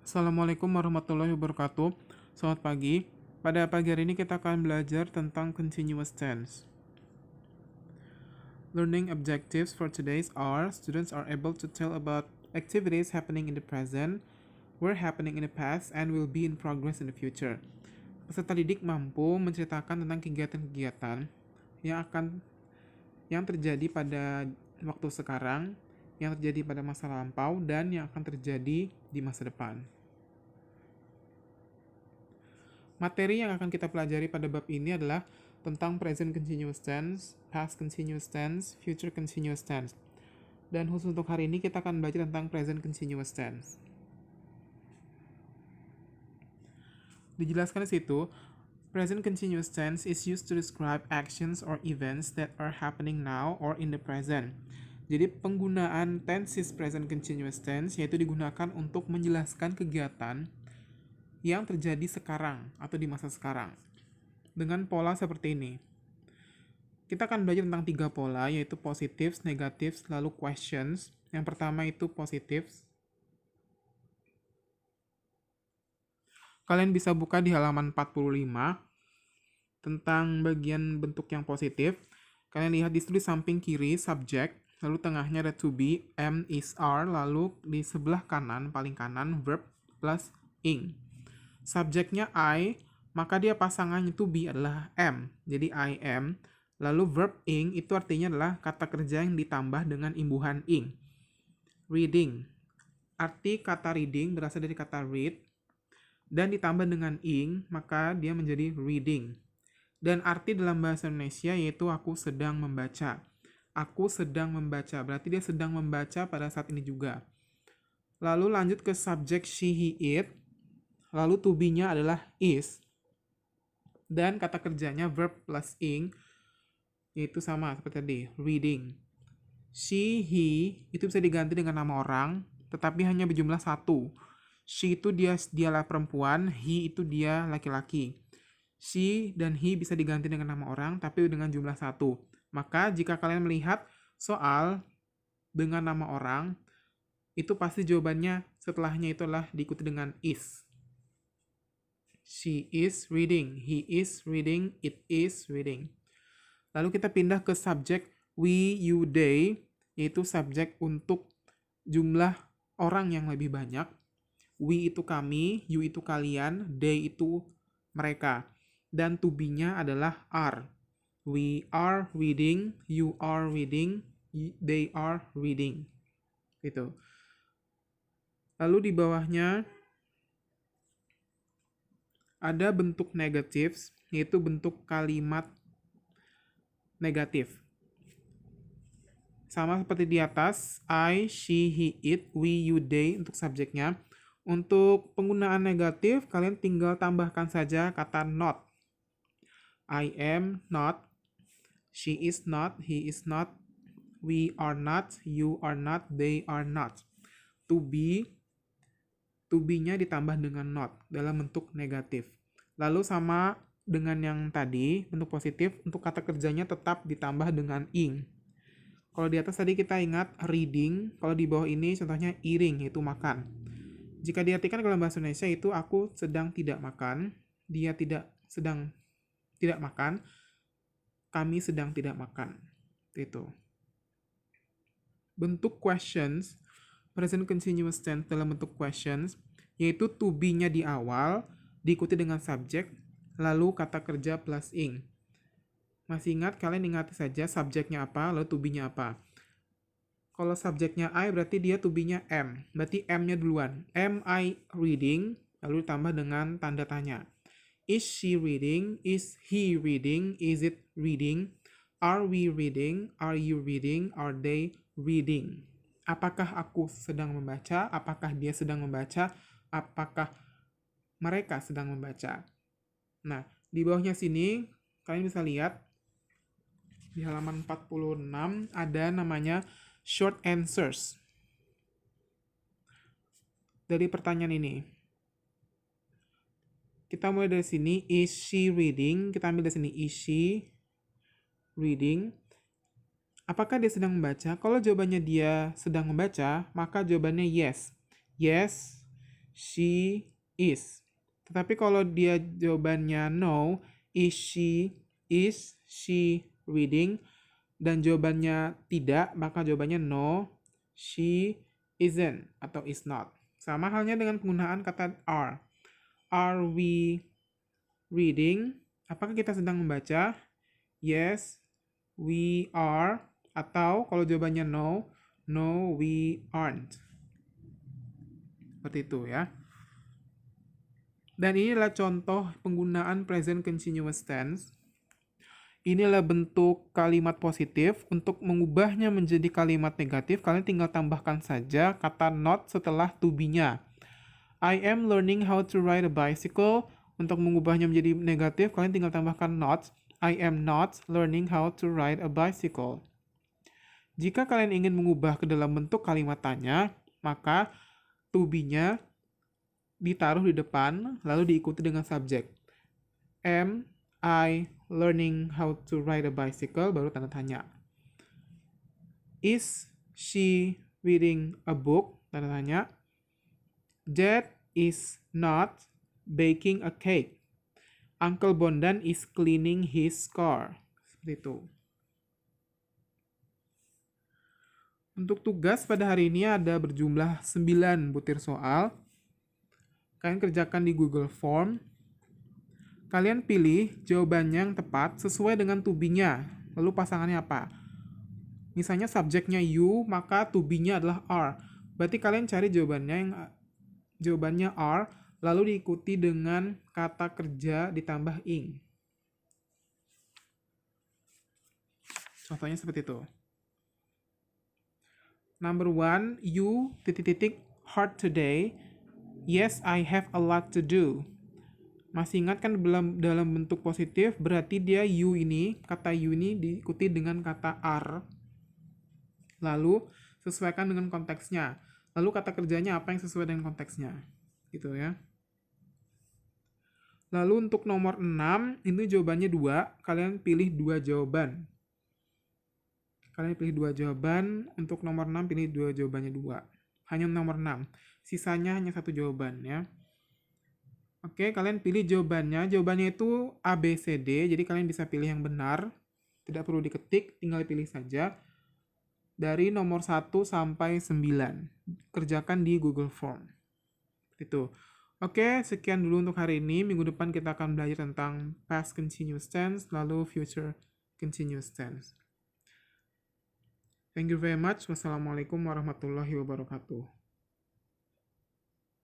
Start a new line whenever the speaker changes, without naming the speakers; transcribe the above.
Assalamualaikum warahmatullahi wabarakatuh. Selamat pagi. Pada pagi hari ini kita akan belajar tentang continuous tense. Learning objectives for today's are students are able to tell about activities happening in the present, were happening in the past, and will be in progress in the future. Peserta didik mampu menceritakan tentang kegiatan-kegiatan yang terjadi pada waktu sekarang, yang terjadi pada masa lampau, dan yang akan terjadi di masa depan. Materi yang akan kita pelajari pada bab ini adalah tentang present continuous tense, past continuous tense, future continuous tense. Dan khusus untuk hari ini kita akan belajar tentang present continuous tense. Dijelaskan di situ, present continuous tense is used to describe actions or events that are happening now or in the present. Jadi penggunaan tenses present continuous tense yaitu digunakan untuk menjelaskan kegiatan yang terjadi sekarang atau di masa sekarang dengan pola seperti ini. Kita akan belajar tentang 3 pola, yaitu positives, negatives, lalu questions. Yang pertama itu positives. Kalian bisa buka di halaman 45 tentang bagian bentuk yang positif. Kalian lihat di situ di samping kiri subject, lalu tengahnya ada to be, am, is, are, lalu di sebelah kanan, paling kanan, verb plus ing. Subjeknya I, maka dia pasangannya to be adalah am. Jadi I am. Lalu verb ing itu artinya adalah kata kerja yang ditambah dengan imbuhan ing. Reading. Arti kata reading berasal dari kata read dan ditambah dengan ing, maka dia menjadi reading. Dan arti dalam bahasa Indonesia yaitu aku sedang membaca. Aku sedang membaca, berarti dia sedang membaca pada saat ini juga. Lalu lanjut ke subjek she, he, it. Lalu to be-nya adalah is. Dan kata kerjanya verb plus ing, yaitu sama seperti tadi, reading. She, he, itu bisa diganti dengan nama orang, tetapi hanya berjumlah 1. She itu dialah perempuan, he itu dia laki-laki. She dan he bisa diganti dengan nama orang, tapi dengan jumlah 1. Maka jika kalian melihat soal dengan nama orang, itu pasti jawabannya setelahnya itulah diikuti dengan is. She is reading, he is reading, it is reading. Lalu kita pindah ke subjek we, you, they, yaitu subjek untuk jumlah orang yang lebih banyak. We itu kami, you itu kalian, they itu mereka. Dan to be-nya adalah are. We are reading, you are reading, they are reading. Gitu. Lalu di bawahnya ada bentuk negatives, yaitu bentuk kalimat negatif. Sama seperti di atas, I, she, he, it, we, you, they untuk subjeknya. Untuk penggunaan negatif, kalian tinggal tambahkan saja kata not. I am not, she is not, he is not, we are not, you are not, they are not. To be-nya ditambah dengan not dalam bentuk negatif. Lalu sama dengan yang tadi, bentuk positif, untuk kata kerjanya tetap ditambah dengan ing. Kalau di atas tadi kita ingat reading, kalau di bawah ini contohnya eating, yaitu makan. Jika diartikan dalam bahasa Indonesia itu aku sedang tidak makan, dia sedang tidak makan, kami sedang tidak makan. Itu. Bentuk questions, present continuous tense dalam bentuk questions, yaitu to be-nya di awal, diikuti dengan subjek, lalu kata kerja plus ing. Masih ingat, kalian ingati saja subjeknya apa, lalu to be-nya apa. Kalau subjeknya I, berarti dia to be-nya am. Berarti am-nya duluan. Am I reading, lalu ditambah dengan tanda tanya. Is she reading? Is he reading? Is it reading? Are we reading? Are you reading? Are they reading? Apakah aku sedang membaca? Apakah dia sedang membaca? Apakah mereka sedang membaca? Nah, di bawahnya sini, kalian bisa lihat, di halaman 46 ada namanya short answers. Dari pertanyaan ini. Kita mulai dari sini, is she reading? Kita ambil dari sini, is she reading? Apakah dia sedang membaca? Kalau jawabannya dia sedang membaca, maka jawabannya yes. Yes, she is. Tetapi kalau dia jawabannya no, is she reading, dan jawabannya tidak, maka jawabannya no, she isn't atau is not. Sama halnya dengan penggunaan kata are. Are we reading? Apakah kita sedang membaca? Yes, we are. Atau kalau jawabannya no, no, we aren't. Seperti itu ya. Dan ini adalah contoh penggunaan present continuous tense. Ini adalah bentuk kalimat positif. Untuk mengubahnya menjadi kalimat negatif, kalian tinggal tambahkan saja kata not setelah to be-nya. I am learning how to ride a bicycle. Untuk mengubahnya menjadi negatif, kalian tinggal tambahkan not. I am not learning how to ride a bicycle. Jika kalian ingin mengubah ke dalam bentuk kalimat tanya, maka to be-nya ditaruh di depan, lalu diikuti dengan subjek. Am I learning how to ride a bicycle? Baru tanda tanya. Is she reading a book? Tanda tanya. Dad is not baking a cake. Uncle Bondan is cleaning his car. Seperti itu. Untuk tugas pada hari ini ada berjumlah 9 butir soal. Kalian kerjakan di Google Form. Kalian pilih jawabannya yang tepat sesuai dengan to be-nya. Lalu pasangannya apa? Misalnya subjeknya you, maka to be-nya adalah are. Berarti kalian cari jawabannya are, lalu diikuti dengan kata kerja ditambah ing. Contohnya seperti itu. Number 1, you ... hard today. Yes, I have a lot to do. Masih ingat kan dalam bentuk positif, berarti dia you ini, kata you ini diikuti dengan kata are. Lalu sesuaikan dengan konteksnya. Lalu kata kerjanya apa yang sesuai dengan konteksnya. Gitu ya. Lalu untuk nomor 6, ini jawabannya 2. Kalian pilih 2 jawaban. Kalian pilih 2 jawaban. Untuk nomor 6, pilih 2 jawabannya 2. Hanya nomor 6. Sisanya hanya 1 jawaban ya. Oke, kalian pilih jawabannya. Jawabannya itu A, B, C, D. Jadi kalian bisa pilih yang benar. Tidak perlu diketik, tinggal pilih saja. Dari nomor 1 sampai 9. Kerjakan di Google Form. Itu. Oke, sekian dulu untuk hari ini. Minggu depan kita akan belajar tentang past continuous tense, lalu future continuous tense. Thank you very much. Wassalamualaikum warahmatullahi wabarakatuh.